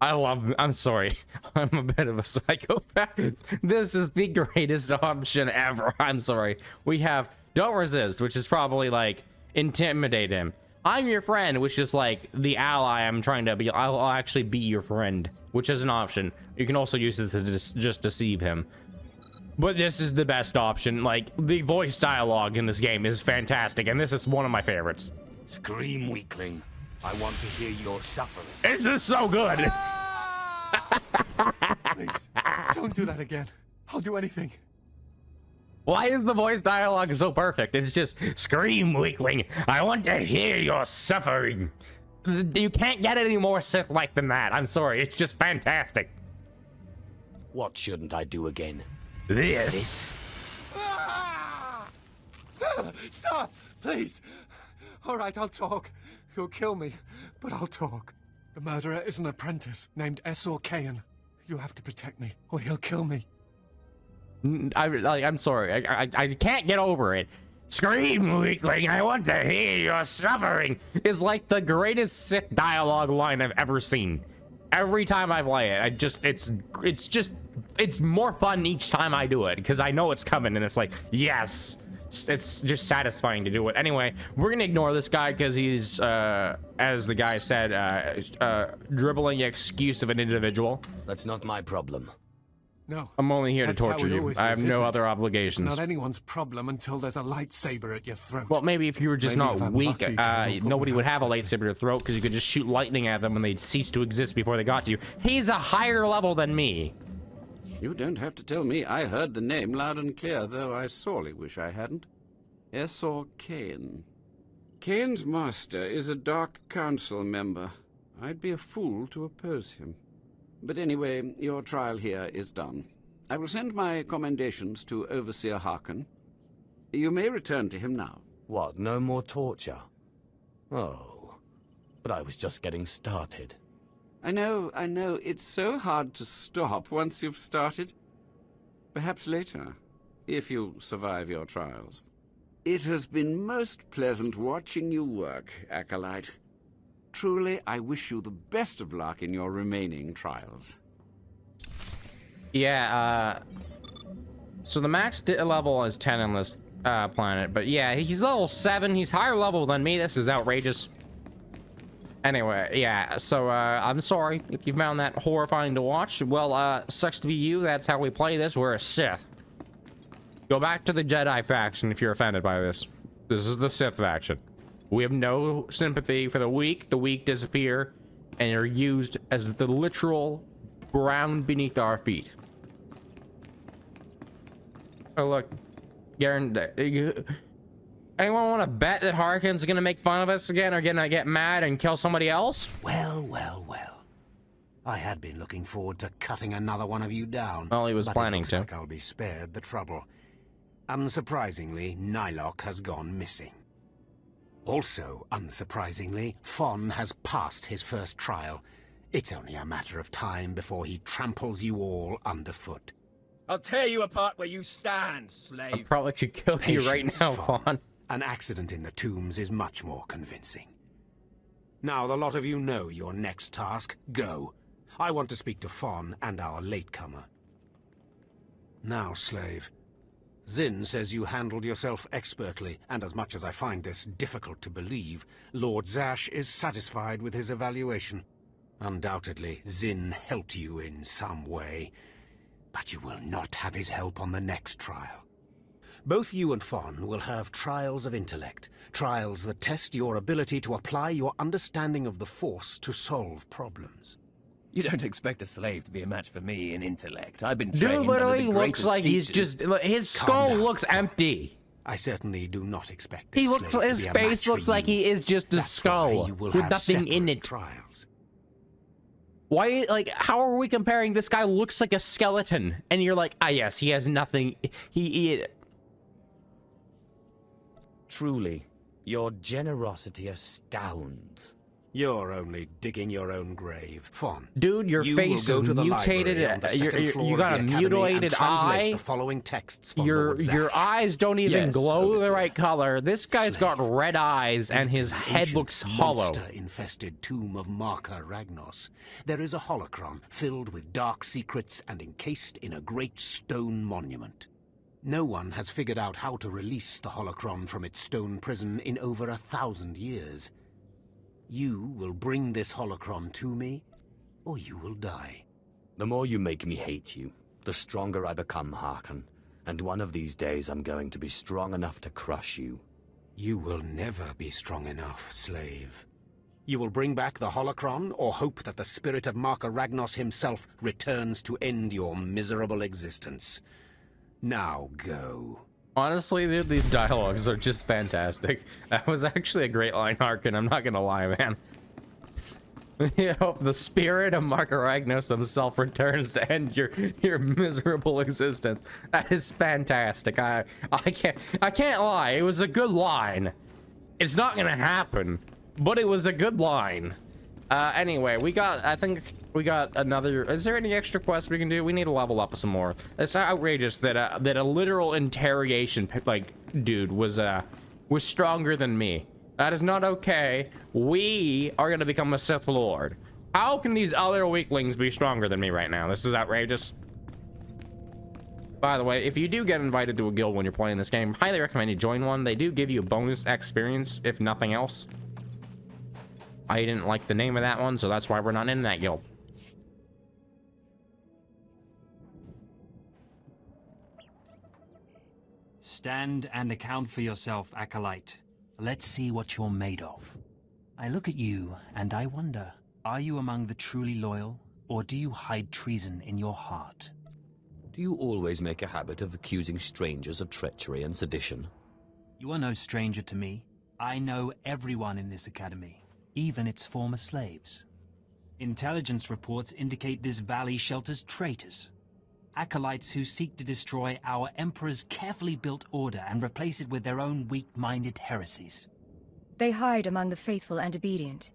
S1: I'm sorry. I'm a bit of a psychopath. This is the greatest option ever. I'm sorry. We have don't resist, which is probably like intimidate him. I'm your friend, which is like the ally I'm trying to be. I'll actually be your friend, which is an option. You can also use this to just deceive him. But this is the best option. Like, the voice dialogue in this game is fantastic, and this is one of my favorites.
S3: Scream, weakling. I want to hear your suffering.
S1: This is so good.
S8: Please, don't do that again. I'll do anything.
S1: Why is the voice dialogue so perfect? It's just, scream, weakling. I want to hear your suffering. You can't get any more Sith-like than that. I'm sorry. It's just fantastic.
S3: What shouldn't I do again?
S1: This.
S8: Stop! Please! All right, I'll talk. You'll kill me, but I'll talk. The murderer is an apprentice named SWTOR. You have to protect me, or he'll kill me.
S1: I'm sorry. I can't get over it. Scream, weakling, I want to hear your suffering is like the greatest Sith dialogue line I've ever seen. Every time I play it, it's more fun each time I do it because I know it's coming and it's like, yes. It's just satisfying to do it. Anyway, we're gonna ignore this guy because he's, as the guy said, dribbling excuse of an individual.
S3: That's not my problem.
S8: No.
S1: I'm only here to torture you. I have no other obligations.
S8: It's not anyone's problem until there's a lightsaber at your throat.
S1: Well, maybe if you were just not weak, nobody would have a lightsaber at their throat because you could just shoot lightning at them and they'd cease to exist before they got to you. He's a higher level than me.
S6: You don't have to tell me. I heard the name loud and clear, though I sorely wish I hadn't. SWTOR. Kane's master is a Dark Council member. I'd be a fool to oppose him. But anyway, your trial here is done. I will send my commendations to Overseer Harkin. You may return to him now.
S3: What, no more torture? Oh, but I was just getting started.
S6: I know. It's so hard to stop once you've started. Perhaps later, if you survive your trials. It has been most pleasant watching you work, Acolyte. Truly, I wish you the best of luck in your remaining trials.
S1: Yeah, so the max level is 10 on this planet, but yeah, he's level 7. He's higher level than me. This is outrageous. Anyway, yeah, so I'm sorry if you found that horrifying to watch. Well, sucks to be you. That's how we play this. We're a Sith. Go back to the Jedi faction if you're offended by this. This is the Sith faction. We have no sympathy for the weak. The weak disappear and are used as the literal ground beneath our feet. Oh, look. Garen, anyone want to bet that Harkin's gonna make fun of us again or gonna get mad and kill somebody else?
S2: Well. I had been looking forward to cutting another one of you down.
S1: Well, he was planning to.
S2: It looks like I'll be spared the trouble. Unsurprisingly, Nylock has gone missing. Also, unsurprisingly, Fon has passed his first trial. It's only a matter of time before he tramples you all underfoot.
S9: I'll tear you apart where you stand, slave.
S1: I probably could kill you right now, Fon.
S2: An accident in the tombs is much more convincing. Now, the lot of you know your next task. Go. I want to speak to Fon and our latecomer. Now, slave. Zin says you handled yourself expertly, and as much as I find this difficult to believe, Lord Zash is satisfied with his evaluation. Undoubtedly, Zin helped you in some way, but you will not have his help on the next trial. Both you and Fon will have trials of intellect, trials that test your ability to apply your understanding of the Force to solve problems.
S9: You don't expect a slave to be a match for me in intellect. I've been
S1: Dude
S9: trained
S1: literally
S9: under the
S1: looks like
S9: greatest
S1: he's
S9: teachers.
S1: just, his skull looks empty.
S2: I certainly do not expect this
S1: He looks,
S2: slave to
S1: his
S2: be a
S1: face
S2: match
S1: looks
S2: for
S1: like
S2: you.
S1: he is just a
S2: That's
S1: skull
S2: why you will
S1: with
S2: have
S1: nothing in
S2: separate
S1: it.
S2: Trials.
S1: Why, like, how are we comparing this guy looks like a skeleton? And you're like, ah, yes, he has nothing. He
S3: Truly, your generosity astounds.
S2: You're only digging your own grave. Fon.
S1: Dude, your face is mutated. You got a mutilated eye.
S2: The following texts from
S1: Your
S2: Lord Zash.
S1: eyes don't even
S9: Yes,
S1: glow the
S9: Overseer.
S1: right color. This guy's got red eyes and his head
S2: Ancient
S1: looks hollow.
S2: monster-infested tomb of Marka Ragnos. There is a holocron filled with dark secrets and encased in a great stone monument. No one has figured out how to release the holocron from its stone prison in over 1,000 years. You will bring this holocron to me, or you will die.
S3: The more you make me hate you, the stronger I become, Harkin. And one of these days I'm going to be strong enough to crush you.
S2: You will never be strong enough, slave. You will bring back the holocron, or hope that the spirit of Marka Ragnos himself returns to end your miserable existence. Now go.
S1: Honestly, dude, these dialogues are just fantastic. That was actually a great line, Harkin. I'm not gonna lie, man. You hope the spirit of Mark Aragnos himself returns to end your miserable existence. That is fantastic. I can't lie. It was a good line. It's not gonna happen, but it was a good line. Anyway, I think we got another. Is there any extra quests we can do? We need to level up some more. It's outrageous that a literal interrogation dude was stronger than me. That is not okay. We are gonna become a Sith Lord. How can these other weaklings be stronger than me right now? This is outrageous. By the way, if you do get invited to a guild when you're playing this game, highly recommend you join one. They do give you a bonus experience, if nothing else. I didn't like the name of that one, so that's why we're not in that guild.
S10: Stand and account for yourself, Acolyte. Let's see what you're made of. I look at you, and I wonder, are you among the truly loyal, or do you hide treason in your heart?
S3: Do you always make a habit of accusing strangers of treachery and sedition?
S10: You are no stranger to me. I know everyone in this academy, even its former slaves. Intelligence reports indicate this valley shelters traitors. Acolytes who seek to destroy our Emperor's carefully built order and replace it with their own weak-minded heresies.
S4: They hide among the faithful and obedient.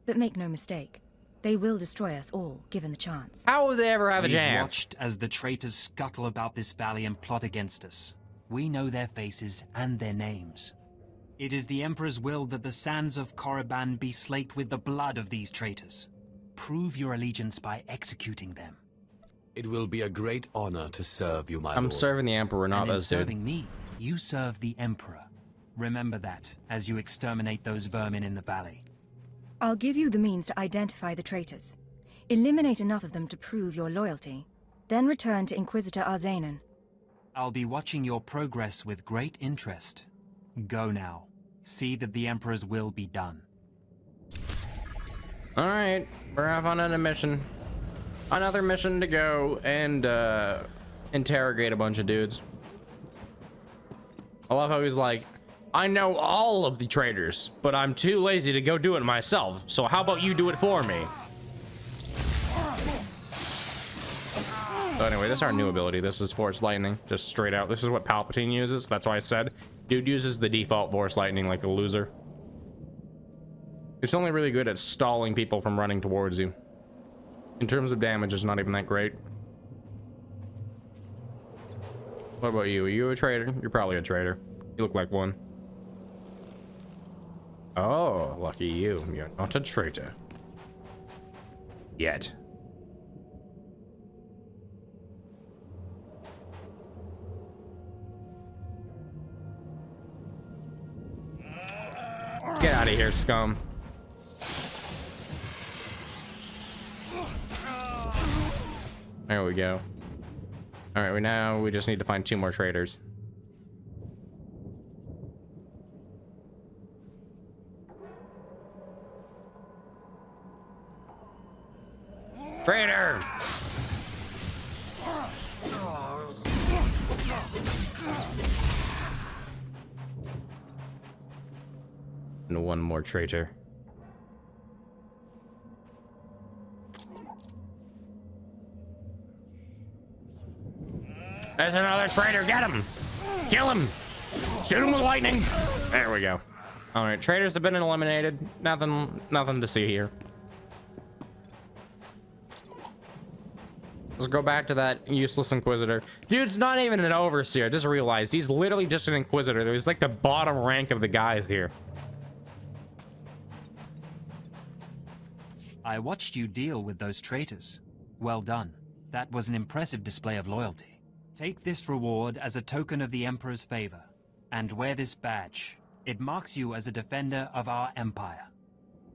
S4: But make no mistake, they will destroy us all, given the chance.
S1: How would they ever have a
S10: We've
S1: chance?
S10: watched as the traitors scuttle about this valley and plot against us. We know their faces and their names. It is the Emperor's will that the sands of Korriban be slaked with the blood of these traitors. Prove your allegiance by executing them.
S3: It will be a great honor to serve you, my lord.
S1: I'm serving the Emperor, not
S10: And in
S1: this dude.
S10: serving me, you serve the Emperor. Remember that as you exterminate those vermin in the valley.
S4: I'll give you the means to identify the traitors. Eliminate enough of them to prove your loyalty. Then return to Inquisitor Arzanan.
S10: I'll be watching your progress with great interest. Go now. See that the Emperor's will be done.
S1: Alright, we're off on a mission. Another mission to go and interrogate a bunch of dudes. I love how he's like, I know all of the traitors, but I'm too lazy to go do it myself, so how about you do it for me? So anyway, this is our new ability. This is Force Lightning, just straight out. This is what Palpatine uses. That's why I said dude uses the default Force Lightning like a loser. It's only really good at stalling people from running towards you. In terms of damage, it's not even that great. What about you? Are you a traitor? You're probably a traitor. You look like one. Oh, lucky you. You're not a traitor. Yet. Get out of here, scum. There we go. All right, we just need to find 2 more traitors. Traitor! And 1 more traitor. There's another traitor. Get him! Kill him! Shoot him with lightning! There we go. All right, traitors have been eliminated. Nothing to see here. Let's go back to that useless Inquisitor. Dude's not even an Overseer. I just realized he's literally just an Inquisitor. He's like the bottom rank of the guys here.
S10: I watched you deal with those traitors. Well done. That was an impressive display of loyalty. Take this reward as a token of the Emperor's favor, and wear this badge. It marks you as a defender of our empire.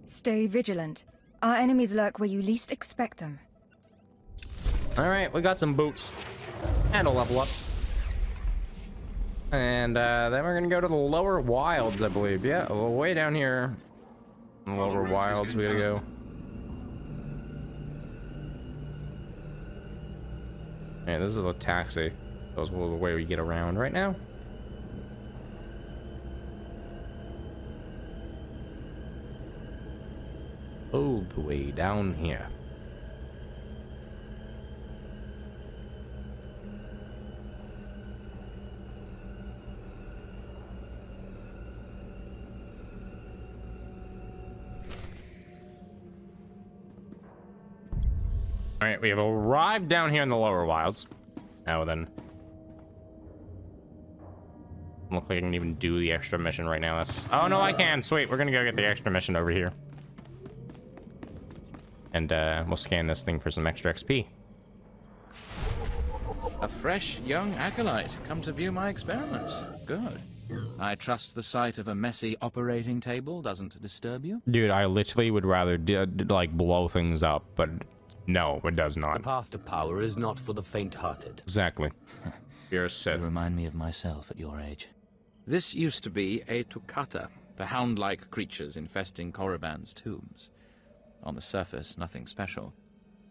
S4: Stay vigilant. Our enemies lurk where you least expect them.
S1: All right, we got some boots and a level up. And then we're gonna go to the lower wilds, I believe. Yeah, way down here. Lower wilds, we gotta go. Yeah, this is a taxi. That's the way we get around right now. Oh, all the way down here. All right, we have arrived down here in the lower wilds. Now then, look like I can even do the extra mission right now. That's, oh no, I can. Sweet, we're gonna go get the extra mission over here, and we'll scan this thing for some extra XP.
S11: A fresh young acolyte come to view my experiments. Good. I trust the sight of a messy operating table doesn't disturb you.
S1: Dude, I literally would rather like blow things up, but no, it does not.
S3: The path to power is not for the faint-hearted.
S1: Exactly. You're a Sith.
S11: You remind me of myself at your age. This used to be a Tukata, the hound-like creatures infesting Korriban's tombs. On the surface, nothing special.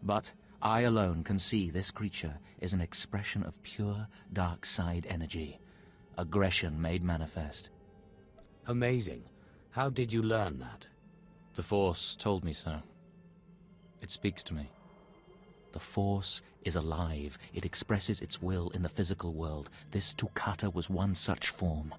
S11: But I alone can see this creature is an expression of pure dark side energy. Aggression made manifest.
S3: Amazing. How did you learn that?
S11: The Force told me so. It speaks to me. The Force is alive. It expresses its will in the physical world. This Tukata was one such form.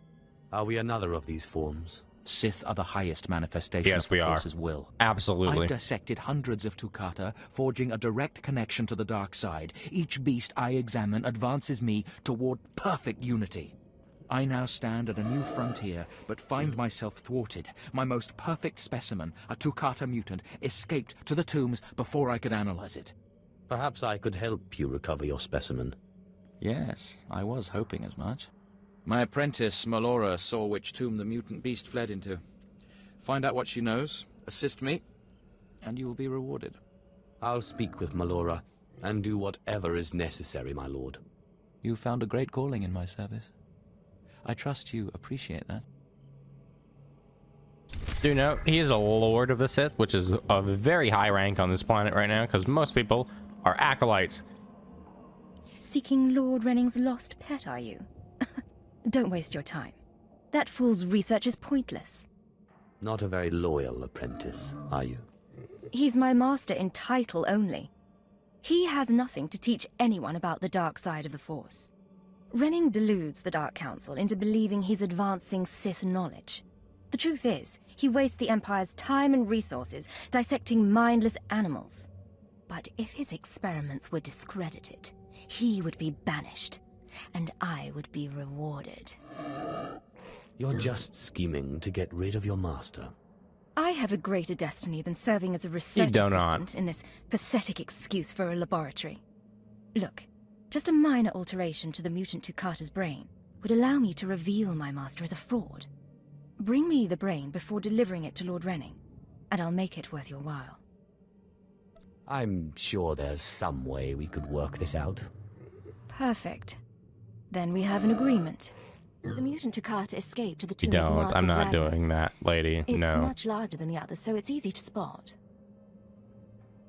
S3: Are we another of these forms?
S11: Sith are the highest manifestation
S1: Yes,
S11: of the
S1: we are.
S11: Force's will.
S1: Absolutely.
S11: I've dissected hundreds of Tukata, forging a direct connection to the dark side. Each beast I examine advances me toward perfect unity. I now stand at a new frontier, but find myself thwarted. My most perfect specimen, a Tukata mutant, escaped to the tombs before I could analyze it.
S3: Perhaps I could help you recover your specimen.
S11: Yes, I was hoping as much. My apprentice, Melora, saw which tomb the mutant beast fled into. Find out what she knows, assist me, and you will be rewarded.
S3: I'll speak with Melora, and do whatever is necessary, my lord.
S11: You found a great calling in my service. I trust you appreciate that.
S1: Do note, he is a Lord of the Sith, which is a very high rank on this planet right now, because most people are acolytes.
S4: Seeking Lord Renning's lost pet, are you? Don't waste your time. That fool's research is pointless.
S3: Not a very loyal apprentice, are you?
S4: He's my master in title only. He has nothing to teach anyone about the dark side of the Force. Renning deludes the Dark Council into believing he's advancing Sith knowledge. The truth is, he wastes the Empire's time and resources dissecting mindless animals. But if his experiments were discredited, he would be banished, and I would be rewarded.
S3: You're just scheming to get rid of your master.
S4: I have a greater destiny than serving as a research assistant in this pathetic excuse for a laboratory. Look, just a minor alteration to the mutant Tukata's brain would allow me to reveal my master as a fraud. Bring me the brain before delivering it to Lord Renning, and I'll make it worth your while.
S3: I'm sure there's some way we could work this out.
S4: Perfect. Then we have an agreement. The mutant Tukata escaped to the
S1: You
S4: tomb of
S1: don't.
S4: Mark
S1: I'm not
S4: Ragnus.
S1: doing that, lady.
S4: It's
S1: No.
S4: much larger than the others, so it's easy to spot.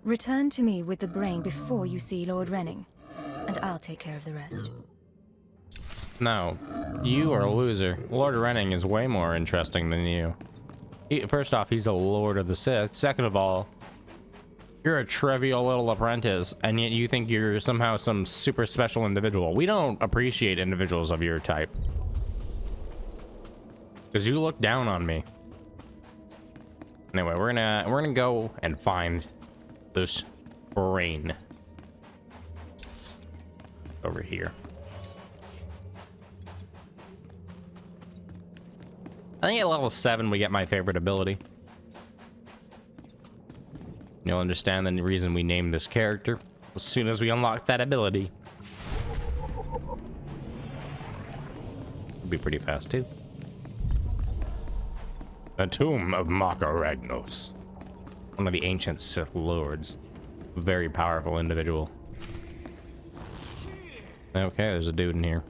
S4: Return to me with the brain before you see Lord Renning, and I'll take care of the rest.
S1: No. You are a loser. Lord Renning is way more interesting than you. First off, he's a Lord of the Sith. Second of all, you're a trivial little apprentice, and yet you think you're somehow some super special individual. We don't appreciate individuals of your type. Because you look down on me. Anyway, we're gonna go and find this brain over here. I think at level 7 we get my favorite ability. You'll understand the reason we named this character as soon as we unlock that ability. It'll be pretty fast too. The tomb of Mark Ragnus, one of the ancient Sith lords. Very powerful individual. Okay, there's a dude in here.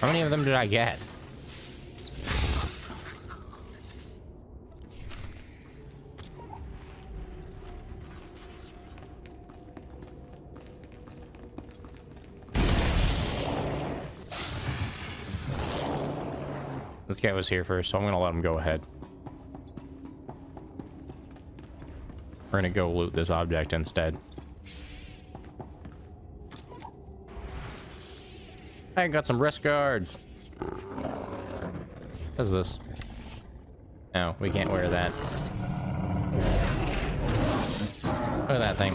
S1: How many of them did I get? This guy was here first, so I'm gonna let him go ahead. We're gonna go loot this object instead. I got some wrist guards. What is this? No, we can't wear that. Look at that thing.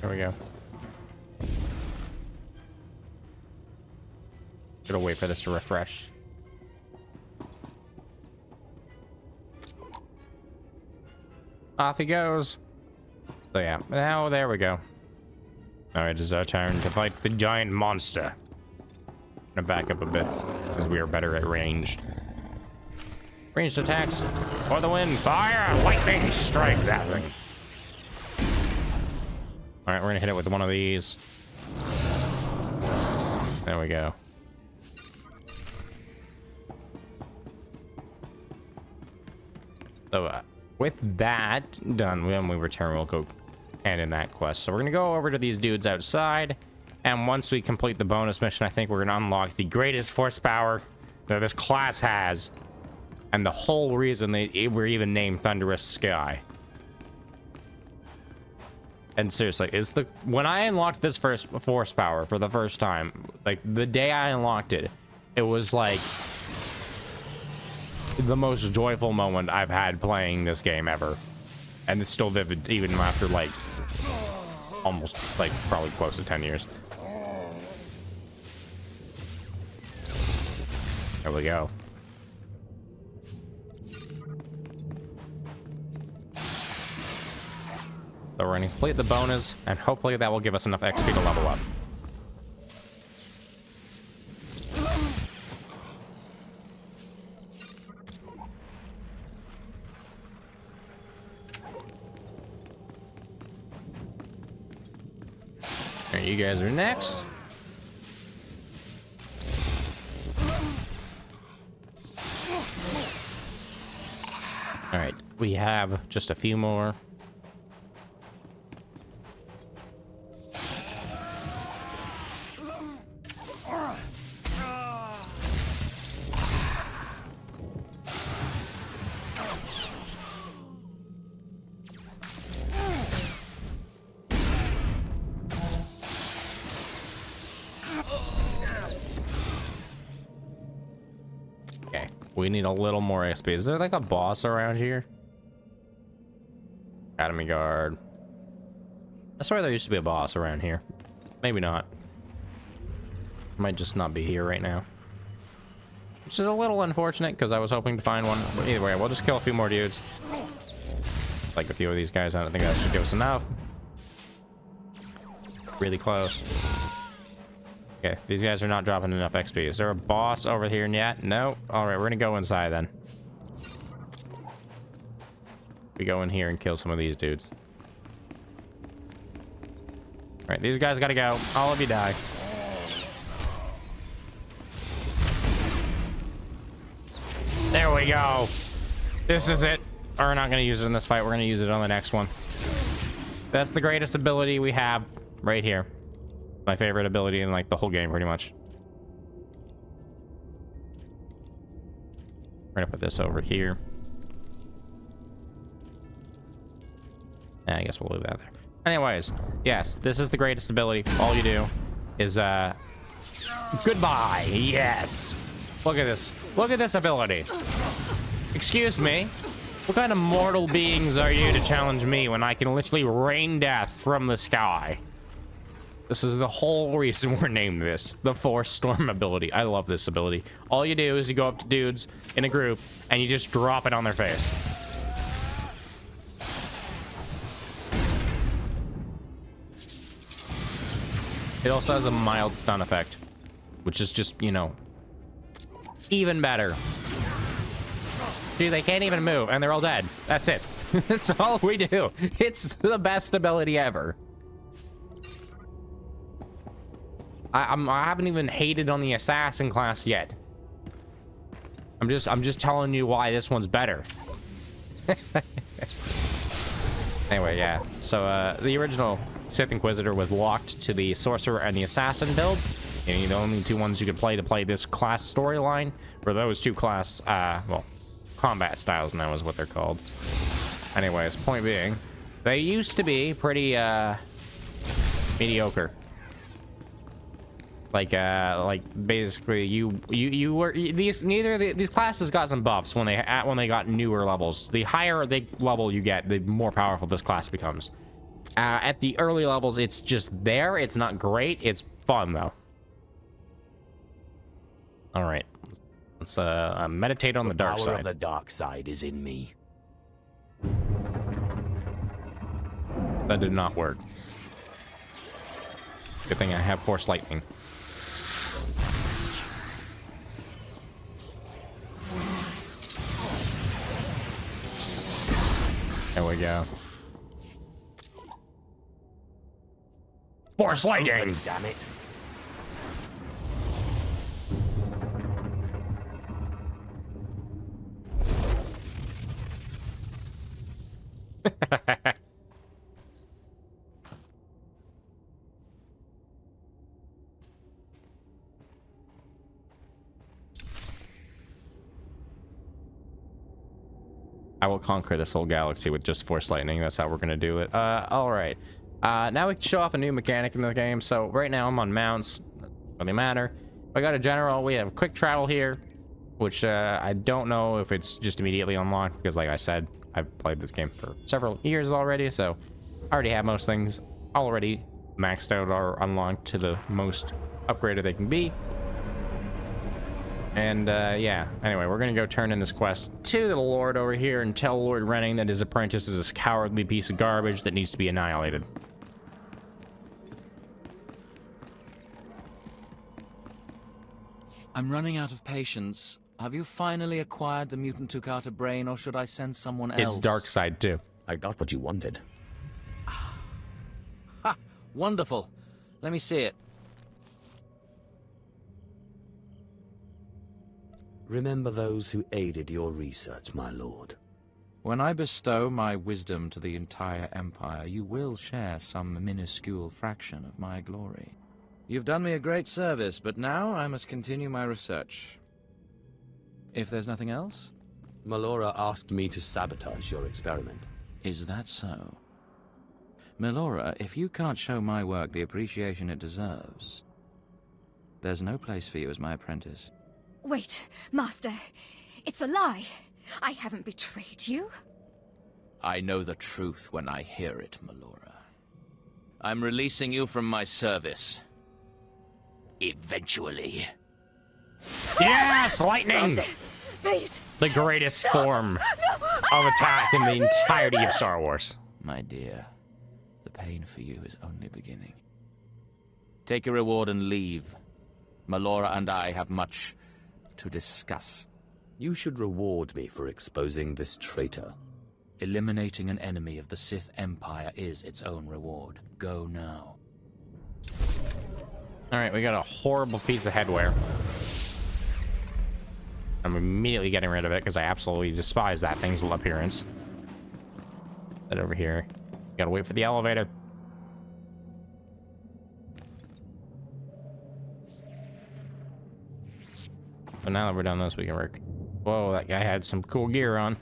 S1: There we go. Gotta wait for this to refresh. Off he goes. So yeah, now there we go. Alright, it's our turn to fight the giant monster. I'm gonna back up a bit, because we are better at ranged. Ranged attacks for the win. Fire! Lightning strike that thing. Alright, we're gonna hit it with one of these. There we go. So, with that done, when we return, we'll go hand in that quest. So we're gonna go over to these dudes outside, and once we complete the bonus mission, I think we're gonna unlock the greatest force power that this class has, and the whole reason they were even named Thunderous Sky. And seriously, when I unlocked this first force power for the first time, like the day I unlocked it, it was like the most joyful moment I've had playing this game ever. And it's still vivid even after like almost like probably close to 10 years. There we go. So we're gonna complete the bonus, and hopefully that will give us enough XP to level up. Alright, you guys are next. Alright, we have just a few more. We need a little more XP. Is there like a boss around here? Academy Guard. I swear there used to be a boss around here. Maybe not. Might just not be here right now. Which is a little unfortunate because I was hoping to find one. But either way, we'll just kill a few more dudes. Like a few of these guys. I don't think that should give us enough. Really close. Okay, these guys are not dropping enough XP. Is there a boss over here yet? No. All right, we're gonna go inside then. We go in here and kill some of these dudes. All right, these guys gotta go. All of you die. There we go. This is it. We're not gonna use it in this fight. We're gonna use it on the next one. That's the greatest ability we have right here. My favorite ability in like the whole game, pretty much. We're gonna put this over here. I guess we'll leave that there. Anyways, yes, this is the greatest ability. All you do is goodbye. Yes. Look at this. Look at this ability. Excuse me. What kind of mortal beings are you to challenge me when I can literally rain death from the sky? This is the whole reason we're named this. The Force Storm ability. I love this ability. All you do is you go up to dudes in a group and you just drop it on their face. It also has a mild stun effect, which is just, you know, even better. See, they can't even move and they're all dead. That's it. That's all we do. It's the best ability ever. I haven't even hated on the assassin class yet. I'm just telling you why this one's better. Anyway, yeah. So, the original Sith Inquisitor was locked to the Sorcerer and the Assassin build. And the only two ones you could play to play this class storyline were those two class, well, combat styles now is what they're called. Anyways, point being, they used to be pretty, mediocre. Like basically these classes got some buffs when they got newer levels. The higher level you get, the more powerful this class becomes. At the early levels, it's just there. It's not great. It's fun though. All right, let's meditate on the dark side.
S3: The power of the dark side is in me.
S1: That did not work. Good thing I have Force Lightning. There we go. Force Lightning!
S3: Damn it.
S1: I will conquer this whole galaxy with just Force Lightning. That's how we're gonna do it. All right. Now we can show off a new mechanic in the game. So right now I'm on mounts. Doesn't really matter. I got a general. We have quick travel here, which I don't know if it's just immediately unlocked because, like I said, I've played this game for several years already, so I already have most things already maxed out or unlocked to the most upgraded they can be. And yeah, anyway, we're gonna go turn in this quest to the Lord over here and tell Lord Renning that his apprentice is a cowardly piece of garbage that needs to be annihilated.
S11: I'm running out of patience. Have you finally acquired the mutant Tukata brain, or should I send someone else?
S1: It's dark side too.
S3: I got what you wanted.
S11: Ha! Wonderful. Let me see it.
S3: Remember those who aided your research, my lord.
S11: When I bestow my wisdom to the entire Empire, you will share some minuscule fraction of my glory. You've done me a great service, but now I must continue my research. If there's nothing else?
S3: Melora asked me to sabotage your experiment.
S11: Is that so? Melora, if you can't show my work the appreciation it deserves, there's no place for you as my apprentice.
S4: Wait, Master. It's a lie. I haven't betrayed you.
S11: I know the truth when I hear it, Melora. I'm releasing you from my service. Eventually.
S1: Yes! Lightning!
S4: Master, please.
S1: The greatest form of attack in the entirety of Star Wars.
S11: My dear, the pain for you is only beginning. Take your reward and leave. Melora and I have much to discuss.
S3: You should reward me for exposing this traitor.
S11: Eliminating an enemy of the Sith Empire is its own reward. Go now.
S1: Alright, we got a horrible piece of headwear. I'm immediately getting rid of it because I absolutely despise that thing's appearance. That over here. Gotta wait for the elevator. But now that we're done this, we can work. Whoa, that guy had some cool gear on.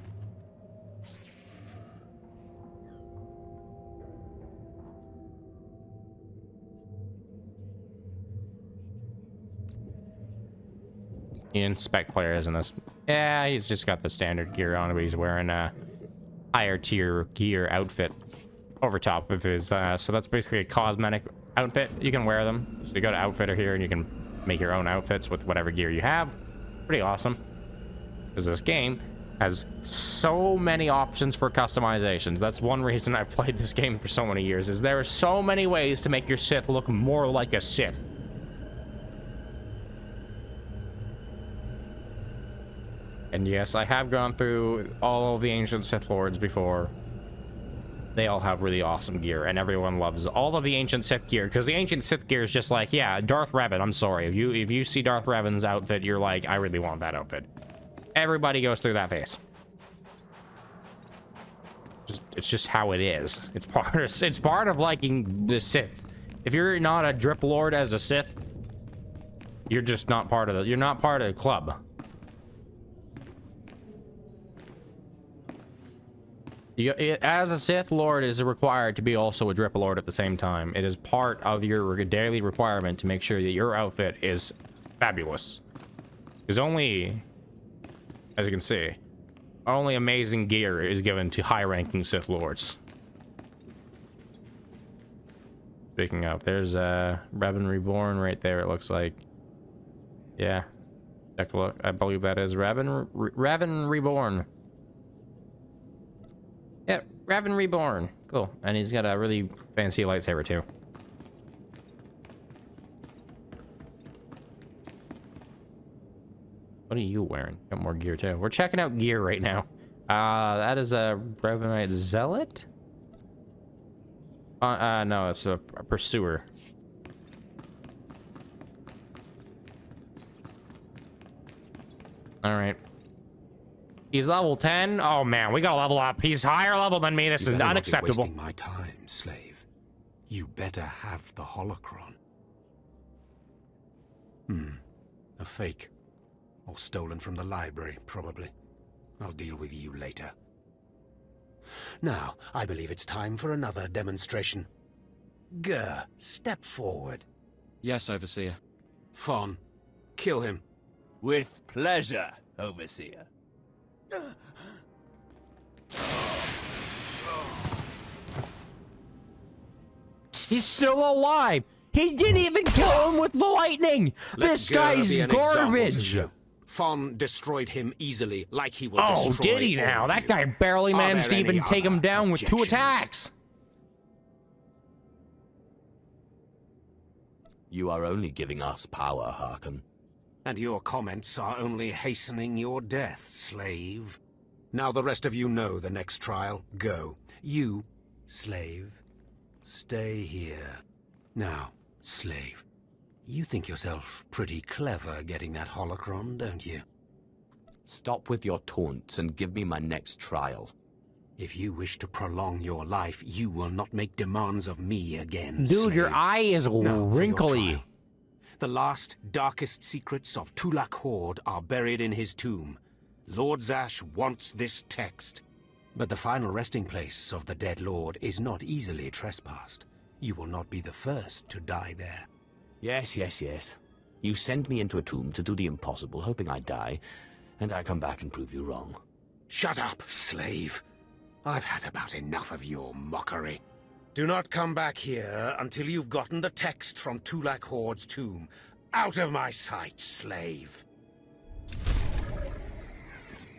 S1: You inspect players in this. Yeah, he's just got the standard gear on, but he's wearing a higher tier gear outfit over top of his. So that's basically a cosmetic outfit. You can wear them. So you go to Outfitter here and you can make your own outfits with whatever gear you have. Pretty awesome. Because this game has so many options for customizations. That's one reason I've played this game for so many years, is there are so many ways to make your Sith look more like a Sith. And yes, I have gone through all of the ancient Sith Lords before. They all have really awesome gear, and everyone loves all of the ancient Sith gear, because the ancient Sith gear is just like, yeah, Darth Revan, I'm sorry. If you see Darth Revan's outfit, you're like, I really want that outfit. Everybody goes through that phase. Just just how it is. It's part of liking the Sith. If you're not a drip lord as a Sith, you're just not part of the club. As a Sith Lord, is required to be also a drip lord at the same time. It is part of your daily requirement to make sure that your outfit is fabulous. Because only, as you can see, only amazing gear is given to high-ranking Sith Lords. Speaking of, there's Revan Reborn right there, it looks like. Yeah. Take a look. I believe that is Revan Reborn. Yep, Revan Reborn. Cool. And he's got a really fancy lightsaber, too. What are you wearing? Got more gear, too. We're checking out gear right now. That is a Revanite Zealot? No, it's a Pursuer. Alright. He's level 10? Oh man, we gotta level up. He's higher level than me. This is unacceptable.
S2: Wasting my time, slave. You better have the holocron. A fake. Or stolen from the library, probably. I'll deal with you later. Now, I believe it's time for another demonstration. Gur, step forward.
S11: Yes, Overseer.
S2: Fon, kill him.
S9: With pleasure, Overseer.
S1: He's still alive. He didn't even kill him with the lightning. This guy's garbage.
S2: Fon destroyed him easily, like he will
S1: Oh,
S2: destroy
S1: did he now?
S2: all
S1: That
S2: you.
S1: guy barely managed to
S2: there
S1: even
S2: any
S1: take him
S2: other
S1: down with 2
S2: objections?
S1: attacks.
S3: You are only giving us power, Harkon.
S2: And your comments are only hastening your death, slave. Now the rest of you know the next trial. Go. You, slave, stay here. Now, slave, you think yourself pretty clever getting that holocron, don't you?
S3: Stop with your taunts and give me my next trial.
S2: If you wish to prolong your life, you will not make demands of me again,
S1: Dude,
S2: slave.
S1: your eye is
S2: Now, for your
S1: wrinkly.
S2: trial. The last, darkest secrets of Tulak Horde are buried in his tomb. Lord Zash wants this text. But the final resting place of the dead lord is not easily trespassed. You will not be the first to die there.
S3: Yes. You send me into a tomb to do the impossible, hoping I die, and I come back and prove you wrong.
S2: Shut up, slave. I've had about enough of your mockery. Do not come back here until you've gotten the text from Tulak Horde's tomb. Out of my sight, slave.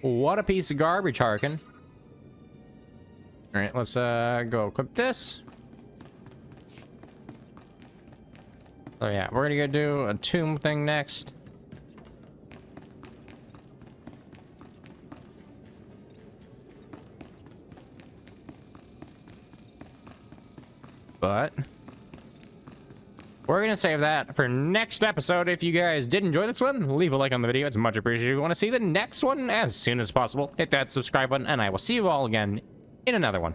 S1: What a piece of garbage, Harkon. All right, let's go equip this. Oh yeah, we're gonna go do a tomb thing next. But we're gonna save that for next episode. If you guys did enjoy this one, leave a like on the video. It's much appreciated. If you want to see the next one as soon as possible, hit that subscribe button, and I will see you all again in another one.